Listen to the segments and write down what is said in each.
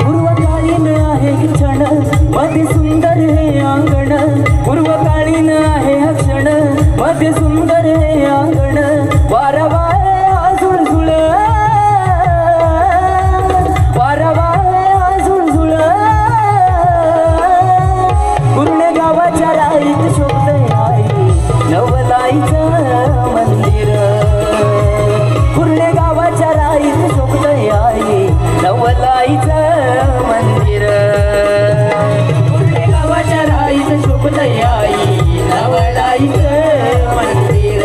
पूर्वकालीन आहे क्षण मध्ये सुंदर हे अंगण, पूर्वकालीन आहे क्षण मध्ये सुंदर हे अंगण, वारा वारा झुळझुळ, वारा वारा झुळझुळ, पूर्ण गावाच्या राईत शोभतय आई नवलाईचं मंदिर, पूर्ण गावाच्या राईत शोभतय आई नवलाईचं मंदिर, पूर्ण गावाच्या राईत शोभतय आई नवलाईचं मंदिर,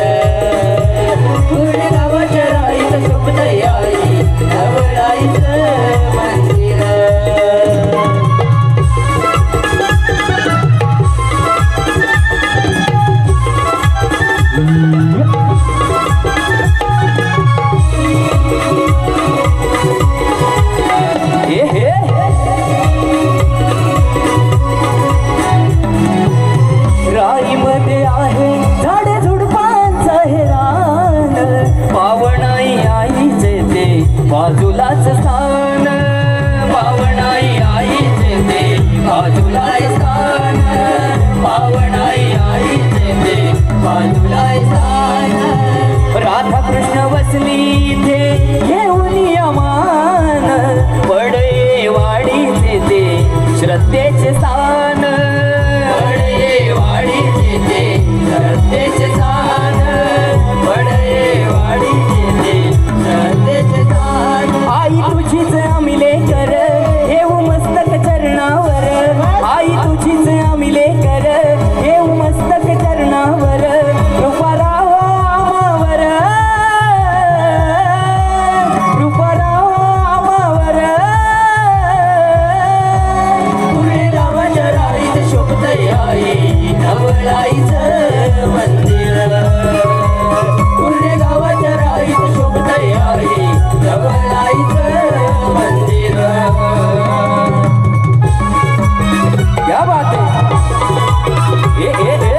पूर्ण गावाच्या राईत शोभतय आई नवलाईचं मंदिर. राईमध्ये आहे झाडे झुडपांचं हे रान, पावणाई आईचे ते बाजूलाच स्थान, पावणाई आईचे ते बाजूलाच स्थान, पावणाई आईचे ते बाजूलाच स्थान, राधा कृष्ण बसली इथे घेऊन अमान, पडये वाडीचे ते श्रद्धेचे स्थान, पडये वाडीचे ते श्रद्धेचे स्थान, पडये वाडीचे ते श्रद्धेचे स्थान, आई तुझीच आम्ही लेकर येऊ मस्तक चरणावर, आई तुझीच आम्ही लेकर येऊ मस्तक चरणावर, कृपा राहो आम्हावर, कृपा राहो आम्हावर, पुणे गावाच्या राईत शोभतय आई नवलाईचं मंदिर, पुणे गावाच्या राईत शोभतय आई नवलाईचं मंदिर. क्या बात है, ए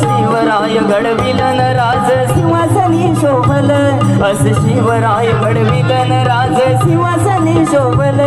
शिवराय घडविलन राज सिंहासनी शोभल, अस शिवराय घडविलन राज सिंहासनी शोभल.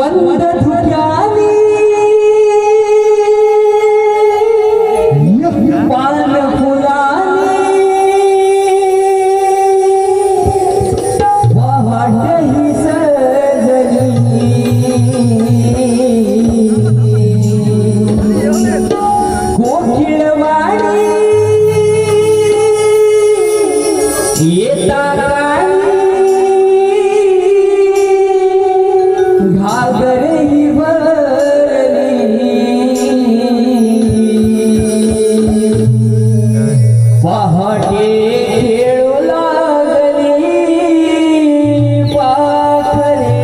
मंद धुक्यानी पान फुलानी वाट ही सजली कोकिळवाणी येता घागरी भरली पहाटे खेळू लागली पाखरे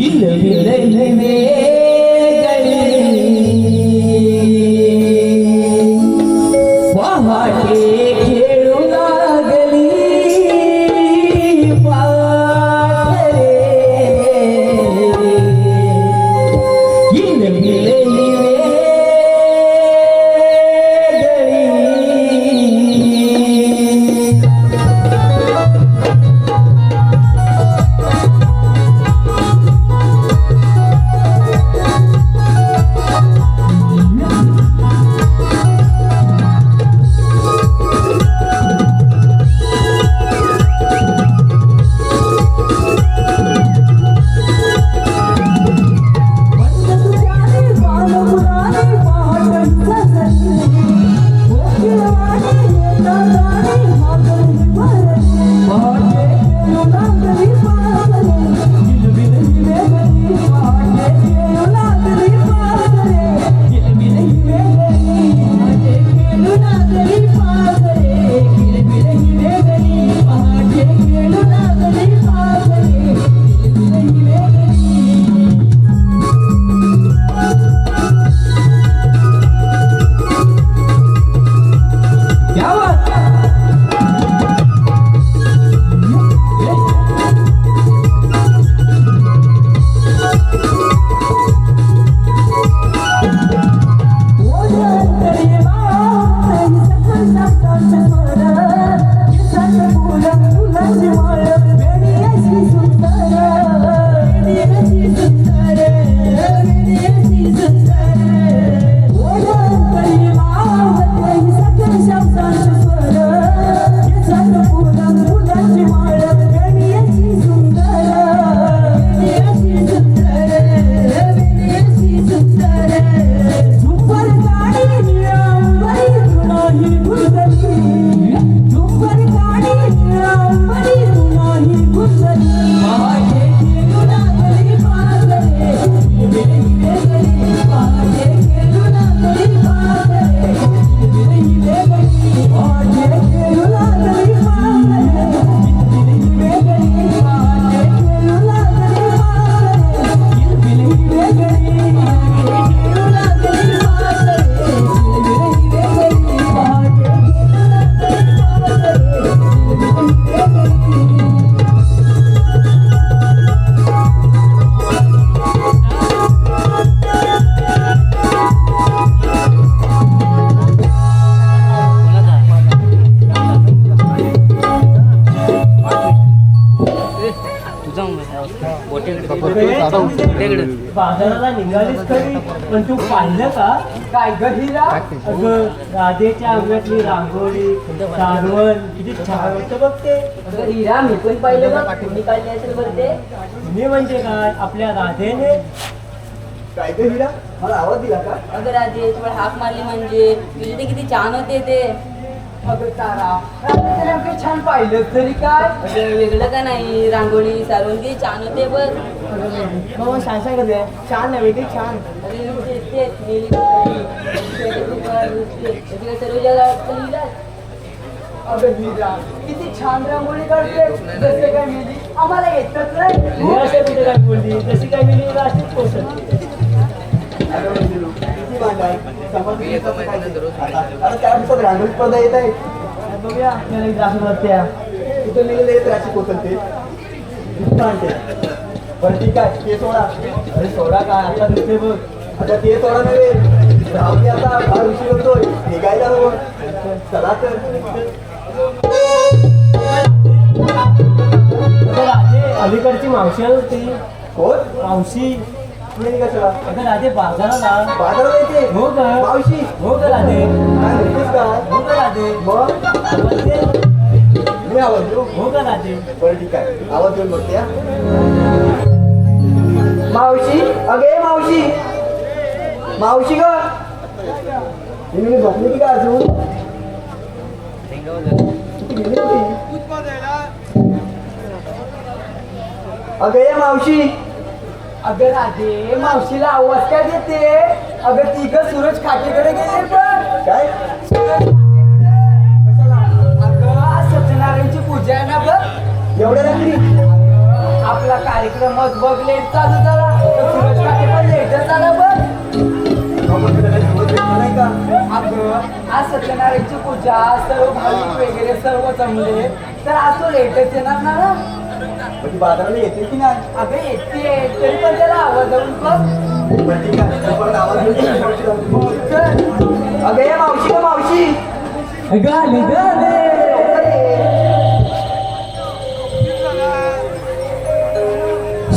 हिरविले पहाटे खेळू लागली पाखरे हिरविले बाजाराला निघालीस खरी पण तू पाहिलं का काय ग हिरा अगं राधेच्या अंगातली रांगोळी सारवण किती छान होतं बघ ते अगं हिरा मी पण पाहिलं बघ कोणी काढली असेल बरं ते मी म्हणजे काय आपल्या राधेने काय ग हिरा मला आवाज दिला का अगं राधे तुला हाक मारली म्हणजे तुझे ते किती छान होते ते अगं तारा रात्री नेमकं छान पाहिलं तरी काय अगं वेगळं का नाही रांगोळी सारवण किती छान होते बघ मग छान सांगते छान नव्हे ते छान अरे तेच नेली सर्व जगात लिहिलं अगं हिरा किती छान रांगोळी काढते जसं काय मिली आम्हाला येतच नाही असं कुठे काय बोलली जशी काय मी राशीच पोचत किती भांडाय आता त्यानुसार रांगोळी स्पर्धा येत आहे बघूया आपल्याला एक जास्त वाटत्या कुठं लिहिलेलं येत राशी कोसलते बरं ठीक आहे ते सोडा अरे सोडा काय आता दिसते बघ आता ते सोडा नव्हे राहू आता फार उशीर होतोय निघायला हवं चला तर राजे अलीकडची मावशी आली होती. कोण मावशी कुणी का तुला अगं राधे बाजाराला. बाजारात येते हो का मावशी हो का राधे काय म्हणतेस का हो का राधे मग आवडते? मी आवाज देऊ हो का राधे बरं ठीक आहे आवाज देऊन बघते हा. मावशी अगे मावशी मावशी ग मी झोपली की का अजून किती गेली होती? अगं ये मावशी अगं राधे मावशीला आवाज काय देते अगं ती ग सूरज खाटेकडे गेले पण काय अगं आज सत्यनारायणची पूजा आहे ना बघ एवढ्या रात्री आपला कार्यक्रमच बघ लेट चालू झाला तर सूरज खाटे पण लेटच झाला बघ नाही का अगं आज सत्यनारायणची पूजा सर्व भाविक वगैरे सर्व जमले तर आज तो लेटच येणार ना ना मग ती बाजाराला येते की नाही अगं येते तरी पण त्याला आवाज जाऊन बघ बरं ठीक आहे परत आवाज देऊन मावशीला. चल. अगं ये मावशी ग मावशी गाली गाले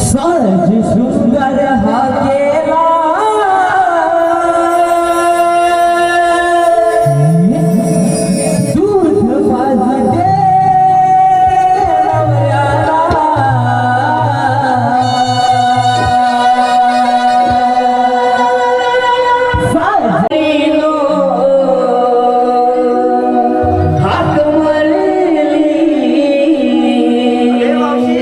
साज सुंदर हा केला दूध पाजते नवऱ्याला. साजरीनो हाक मारली अगे मावशी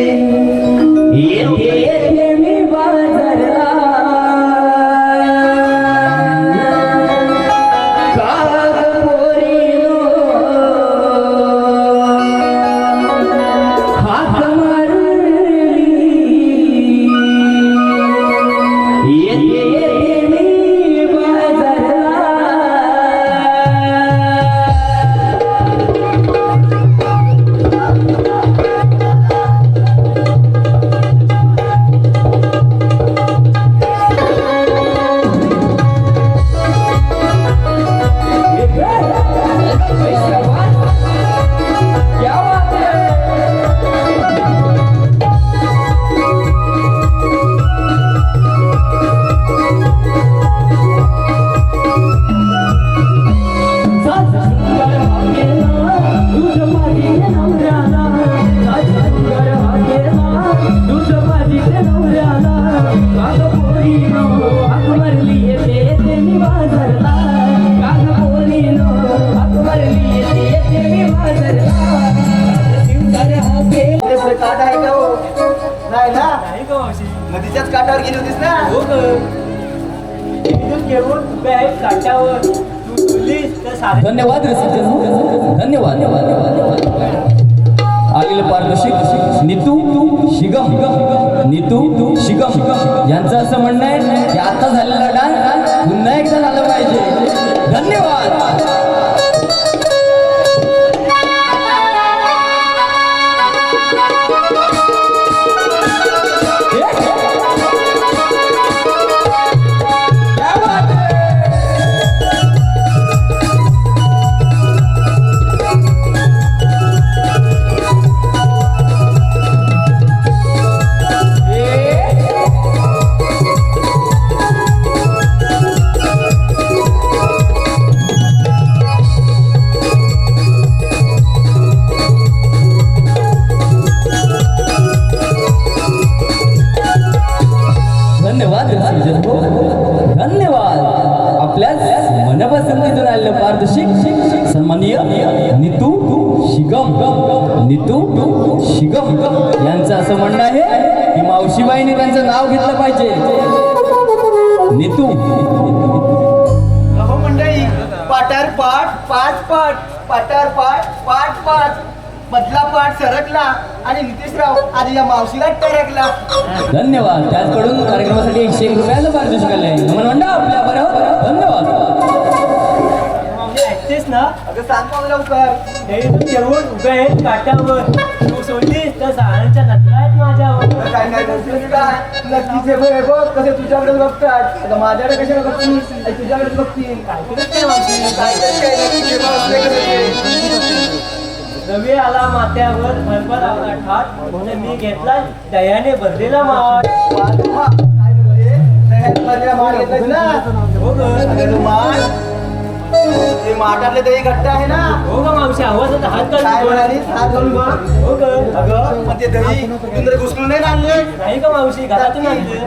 येते येते मी बाजारला काग पोरीनो हाक मारली येते येते मी बाजारला. क्या बात आपल्याकडे काट आहे का हो नाही ना नाही का मावशी नदीच्याच काठावर गेली होतीस ना हो ग इथून घेऊन उभे आहेत काठावर तू बोललीस तर सारे धन्यवाद रसिक धन्यवाद आलेलं पारदर्शक नीतू शिगम नीतू शिगम यांचं असं म्हणणं आहे की आता झालेला डान्स पुन्हा एकदा झालं पाहिजे. धन्यवाद. क्या बात है? धन्यवाद रसिकजन हो. धन्यवाद. आपल्याच मनपसंतीतून आलेलं पारदर्शक सन्माननीय नीतू शिगम यांचं असं म्हणणं आहे की मावशीबाईने त्यांचं नाव घेतलं पाहिजे. नीतू अहो मंडळी पाटार पाठ पाच पाठ पाटार पाठ पाठ पाच मधला पाठ सरकला आणि नितीशराव आधी या मावशीला टरकला. धन्यवाद. त्याचकडून कार्यक्रमासाठी 101 रुपयाचं पारितोषिक आलंय. नमन मंडळ आपल्या बरोबर. धन्यवाद. मावशी ऐकतेस ना अगं सांग मला लवकर. हे इथून घेऊन उभे आहेत काठावर तू सोडलीस तर साऱ्यांच्या नजरा आहेत माझ्यावर. काय नाही नसलं काय नक्कीच हे बघ बघ कसे तुझ्याकडे बघतात आता माझ्याकडे कशाला बघतील आणि तुझ्याकडे बघतील ऐकतेस काय मावशी काय करते? नक्कीच हे बघ, असले कसे ते. रवी आला माथ्यावर भरभर आला ठाट म्हणून मी घेतला दह्याने भरलेला माठ. काय बोलते? दह्यात माठ घेतलायस ना? हो ग. अगं तू माठ ते माठातले दही घट्ट आहे ना? हो ग मावशी आवाजाचा हात काय काढून म्हणाली? हात घालून बघ. हो ग. अगं पण ते दही कुठून तरी घुसळून नाही आणले? नाही का मावशी घरातून आणले.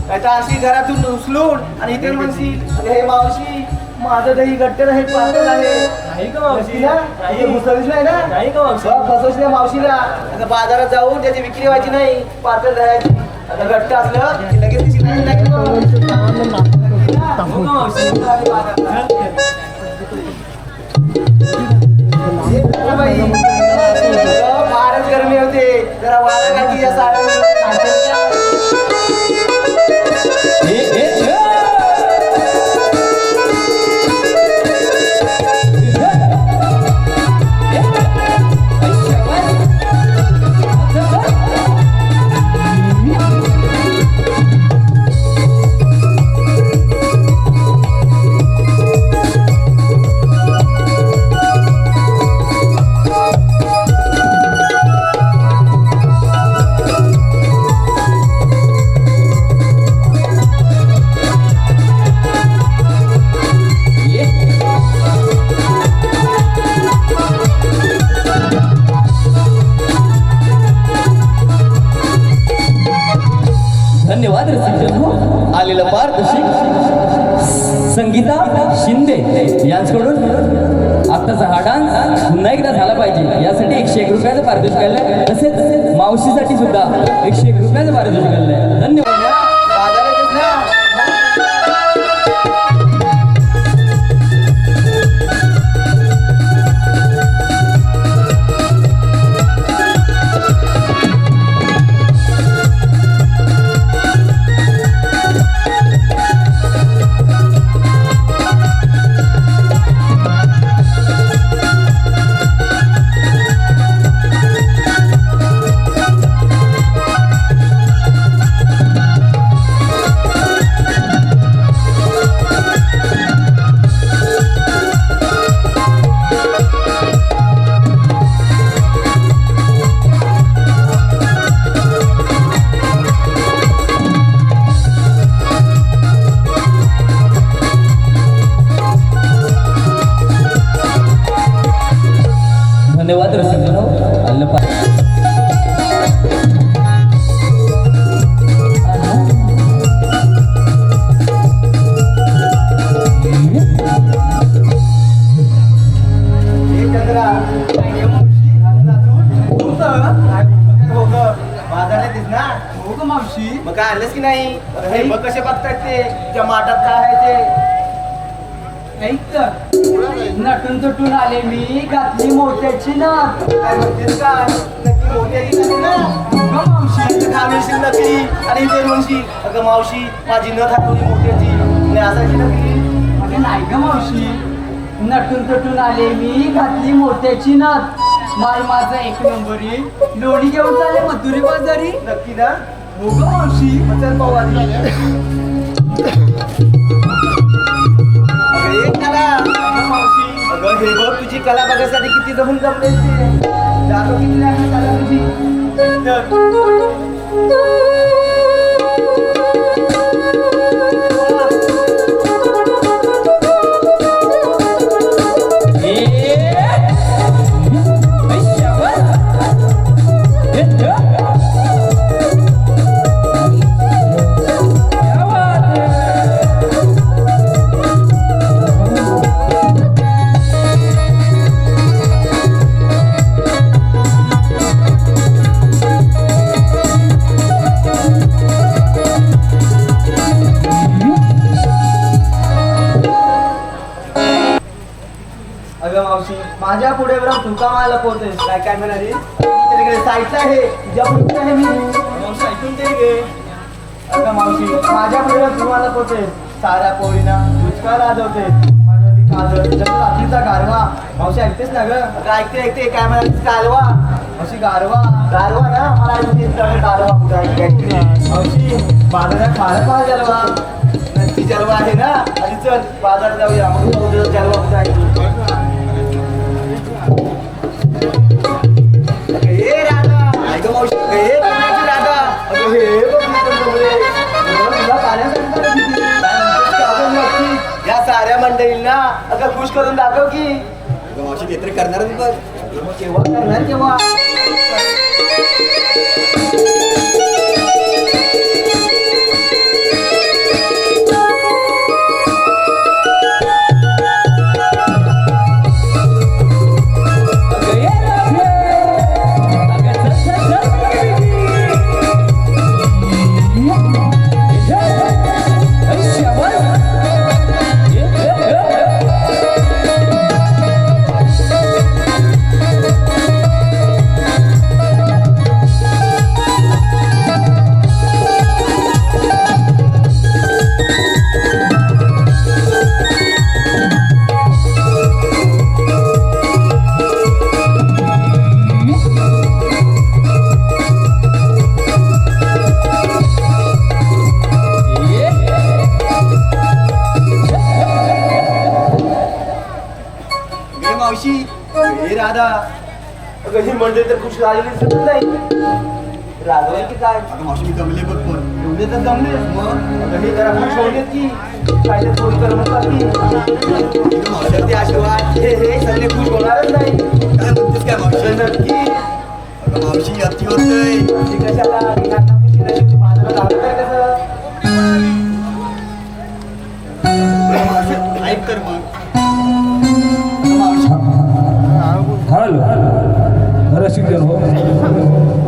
काय तर अशी घरातून उचलून आणि इथे म्हणशील हे मावशी माझं दही घट्ट आहे पातळ आहे. नाही का मावशी. ना? नाही. इथे घुसळलीच नाही ना? नाही का मावशी. फसवशील त्या मावशीला. आता बाजारात जाऊन त्याची विक्री व्हायची नाही पातळ दह्याची. आता घट्ट असलं की लगेच तिची नाही लागेल हो का मावशी. बाई फारच गरमी होते जरा वारा काढी या धन्यवाद रसिकजन. आलेलं पारदर्शक संगीता शिंदे यांच्याकडून आत्ताचा हा डान्स पुन्हा एकदा झाला पाहिजे यासाठी 101 रुपयाचं पारितोषिक आलंय. तसेच मावशीसाठी सुद्धा 101 रुपयाचं पारितोषिक आलंय. धन्यवाद. बाजारातच ना धन्यवाद रसिकजन. आलेलं पार मावशी मग काय आणलंस की नाही? हे बघ कसे बघतायत ते त्या माठात काय आहे ते. ऐक तर नटून तुटून आले मी घातली मोत्याची नात. काय म्हणतेस काय? नक्की मोठ्याची नाही ना? अगं मावशी इथं काय मिळशील नकली आणि ते म्हणशील अगं मावशी माझी नथ हातवली मोठ्याची आणि असायची नकली. अगं नाही ग मावशी नटून तुटून आले मी घातली मोत्याची नात. माल माझा एक नंबरी लोणी घेऊन चालले मथुरी बाजारी. नक्की ना? हो ग मावशी. मग चल पाहू आधी. अगं एक कला. अगं मावशी अगं हे बघ तुझी कला बघायसाठी किती जमून जमले ते. जातो किती लागली कला तुझी. अगं मावशी माझ्या पुढे बरं तुका मला पोहतोय काय काय म्हणाली तिकडे साईडला आहे तुझ्या पुढे आहे मी मावशी ऐकून तरी घे. अगं मावशी माझ्या पुढे तुम्हाला पोहतोय साऱ्या पोळीना दुष्काळ राजवते रात्रीचा गारवा. मावशी ऐकतेस ना ग? ऐकते ऐकते काय म्हणाली कालवा. मावशी गारवा गारवा ना मला ऐकते गारवा कुठं ऐकते. मावशी बाजारात फारच मला जलवा. नक्की जलवा आहे ना? आणि चल बाजारात जाऊया मग जलवा कुठं ऐकू. खुश करून दाखव की. अगं मावशी ते तरी करणारच बघ. मग केव्हा करणार केव्हा? अगं ये राधे, अगं चल चल चल baby. ऐ शाबास. ये. गे मावशी हे राधा, अगं ही मंडळी तर खुश झालेली दिसत नाही. राधवाय की काय? अगं मावशी मी जमले बघ पण एवढे तर जमले. मग अगं हे जरा खुश होऊन की काय ते थोडी करमत की. अगं मावशी ते आशीर्वाद हे सगळे खुश होणारच नाही. काय म्हणतेस काय मावशी? नक्की अगं मावशी अति होतंय. ती कशाला ती आता खुशी नाही. माझं झालं तर कसं? अगं मावशी ऐक तर मग. अगं मावशी हॅलो रसिकजन हो,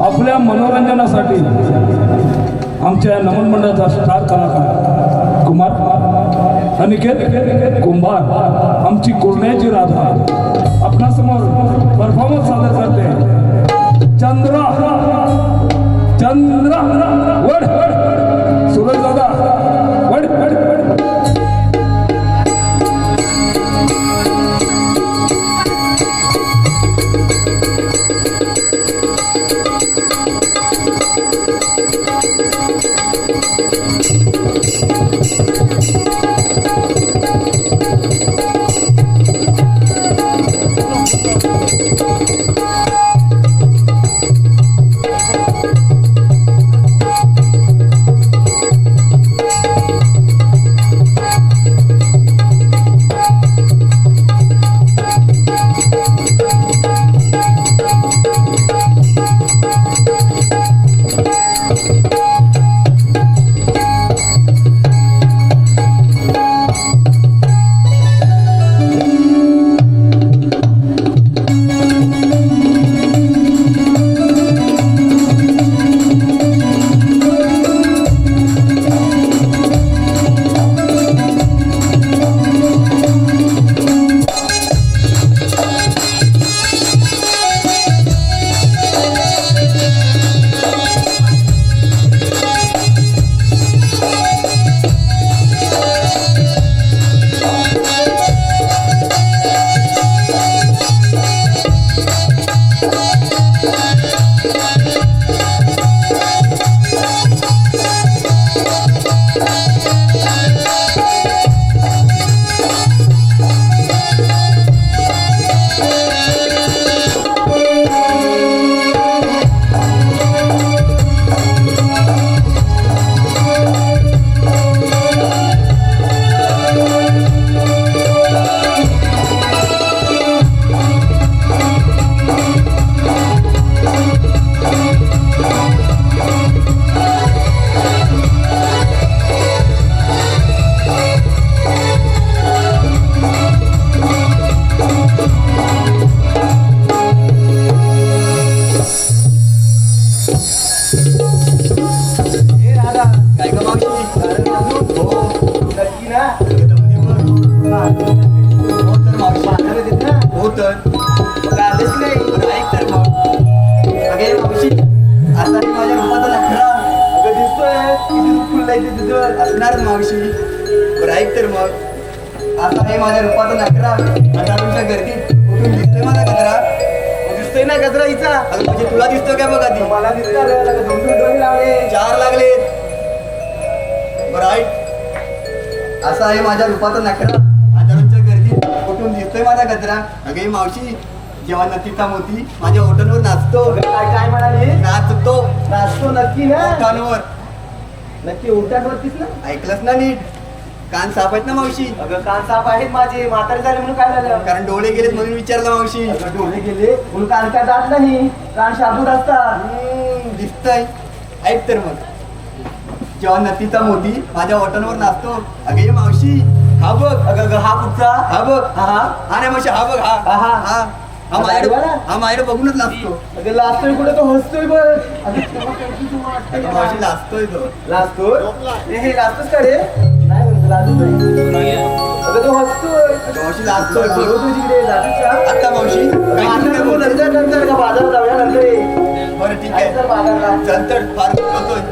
आपल्या मनोरंजनासाठी आमच्या नमन मंडळाचा स्टार कलाकार कुमार अनिकेत कुंभार आमची कोरण्याची राधा आपणासमोर परफॉर्मन्स सादर करते. चंद्रा चंद्रा वड सूरज दादा वड वड वड. असणार मावशी. बरं ऐक तर मग, आता हे माझ्या रूपाचा नखरा हजारोंच्या गर्दीत कुठून दिसतोय माझा गजरा? दिसतोय ना गजरा हिचा. अगं म्हणजे तुला दिसतोय काय बघ आधी? मला दिसणार दोन डोळे लावले. 4 लागलेत. बरं ऐक, असा आहे माझ्या रूपाचा नखरा हजारोंच्या गर्दीत कुठून दिसतोय माझा गजरा? अगं ही मावशी, जेव्हा नतीचा मोती माझ्या ओठांवर नाचतो. काय काय म्हणाली? नाचतो नाचतो नक्की ना? ओठांवर. नक्की उलट्यावरतीच ना? ऐकलंस ना नीट? कान साफ आहेत ना मावशी? अगं कान साफ आहेत माझे, म्हातारे झाले म्हणून काय झालं? कारण डोळे गेलेत म्हणून विचारलं मावशी. अगं डोळे गेले म्हणून कान काय जात नाही, कान शाबूत असतात. दिसतंय. ऐक तर मग, जेव्हा नतीचा मोती माझ्या ओठांवर नाचतो, अगं ये मावशी हा बघ. अगं हा कुठचा? हा बघ. हा हा नाही मावशी, हा बघ. हा हा, हा. हा हा माझ्याकडे बघूनच नाचतो. अगं लाजतोय कुठे तो, हसतोय बघ. अगं तेव्हा कैची तुम्हाला वाटतंय अगं का? मावशी लाजतोय तो. लाजतोय? हे लाजतोस का रे? नाही म्हणतो लाजत नाही. अगं तो हसतोय. अगं मावशी लाजतोय बघ बघ. तू तिकडे जातोस का? आता मावशी आता काय नको, नंतर नंतर का बाजारात जाऊया नंतर ये. बरं ठीक आहे. चल बाजारला. चल तर फार होतोय.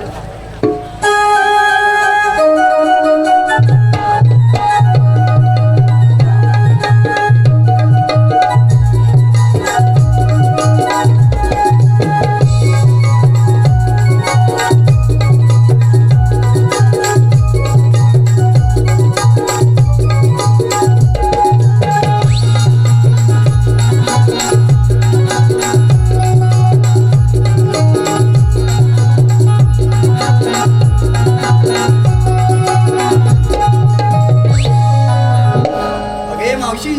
अगे मावशी,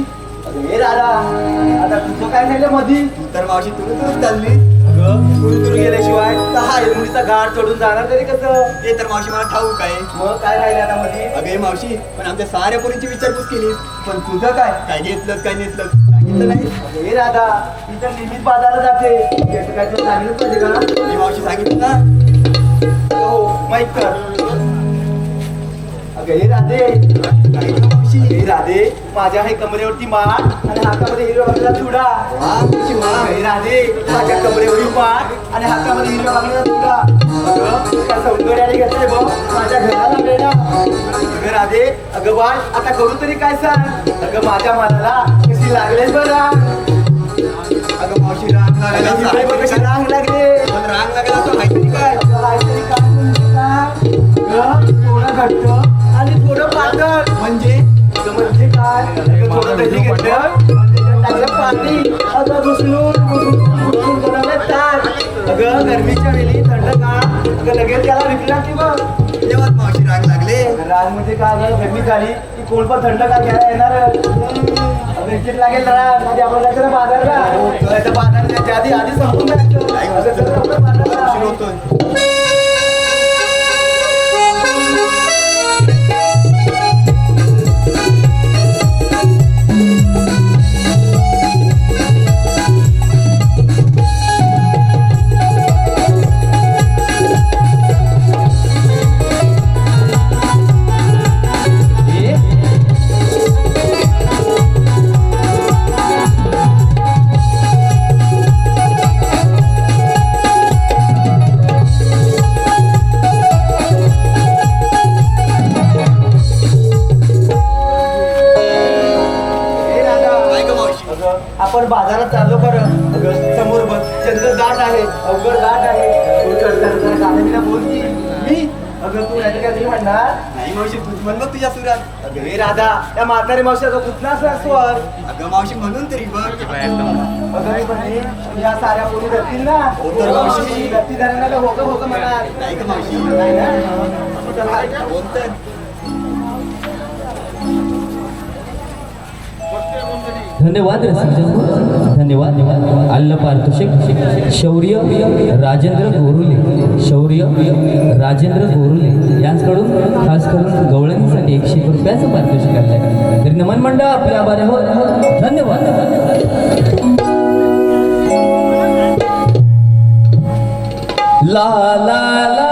अगं हे दादा, आता तुझं काय झालं मधी? तू तर मावशी तुला चालली. अगं तुरु गेल्याशिवाय तर हा एमुनीचा गाड चढून जाणार तरी कसं? ते तर मावशी मला ठाऊक आहे. मग काय राहिलं आता मधी? अगं हे मावशी, पण आमच्या साऱ्या पोरींची विचारपूस केली, पण तुझं काय काय घेतलं काय नेतलं सांगितलं नाही. अगं हे दादा, ती तर नेहमीच बाजारात जाते, याचं काय तर सांगितलं पाहिजे का? मी मावशी सांगितलं ना. हो माहित कर. अगं हे राधे, सांगितलं मावशी. हे राधे, माझ्या हे कमरेवरती मान आणि हातामध्ये हिरव्या भागलेला चुडा. हा मावशी वा. हे राधे, माझ्या कमरेवरील मान आणि हातामध्ये हिरव्या भागलेला चुडा. अगं त्या सौंदर्याने घेतलंय बघ माझ्या घराला वेडा. अगं राधे, अगं बाळ, आता करू तरी काय सांग? अगं माझ्या मालाला कशी लागले बरं? अगं मावशी रांग लागला अगं असं इकडे बघ आहे कशी का? रांग लागले. पण रांग लागला असं माहिती नाही काय? अगं काहीतरी काय म्हणते का? अगं, थोडं घट्ट आणि थोडं पातळ. म्हणजे अगं म्हणजे काय? अगं थोडं दही घेतलं आणि त्याच्यात टाकलं पाणी. अगं घुसळून बनवलं ताक. अगं गरमीच्या वेळी थंडगार, अगं लगेच त्याला विकला की बघ. तेव्हाच मावशी रांग लागले. राज म्हणजे काय झालं, गरमी झाली की कोण पण थंड का घ्यायला येणार. अगं इकडे लागेल राज म्हणजे आपण जायचं ना बाजारला. तर बाजार जायच्या आधी संपून जायचं. काही अगं गोष्ट चल आपण बाजारला. उशीर होतोय. हे राजा, काय गं मावशी? अगं आपण बाजारात चाललो खरं. अगं समोर बघ चंद्र गाठ आहे, अवघड गाठ आहे. तू चढताना गाण्याला बोल की. मी? अगं तू नाही काय म्हणणार? नाही मावशी, तूच म्हण बघ तुझ्या सुरात. अगं हे राधा, त्या म्हातारे मावशीचा कुठला स्वर? अगं मावशी म्हणून तरी बघ. अगं मी म्हणते, या साऱ्या पोरी धरतील ना? हो तर मावशी. धरती धरणाला होतं होतं म्हणणार. नाही गं मावशी. नाही ना? चला. बोलतोय. धन्यवाद रसिकजन, धन्यवाद. अल्ल पारितोषिक शौर्य राजेंद्र गोरुले, शौर्य राजेंद्र गोरुले यांच्याकडून खास करून गवळणीसाठी 100 रुपयाचं पारितोषिक आणलंय. तरी नमन मंडळ आपल्या आभार आहोत. धन्यवाद. ला ला ला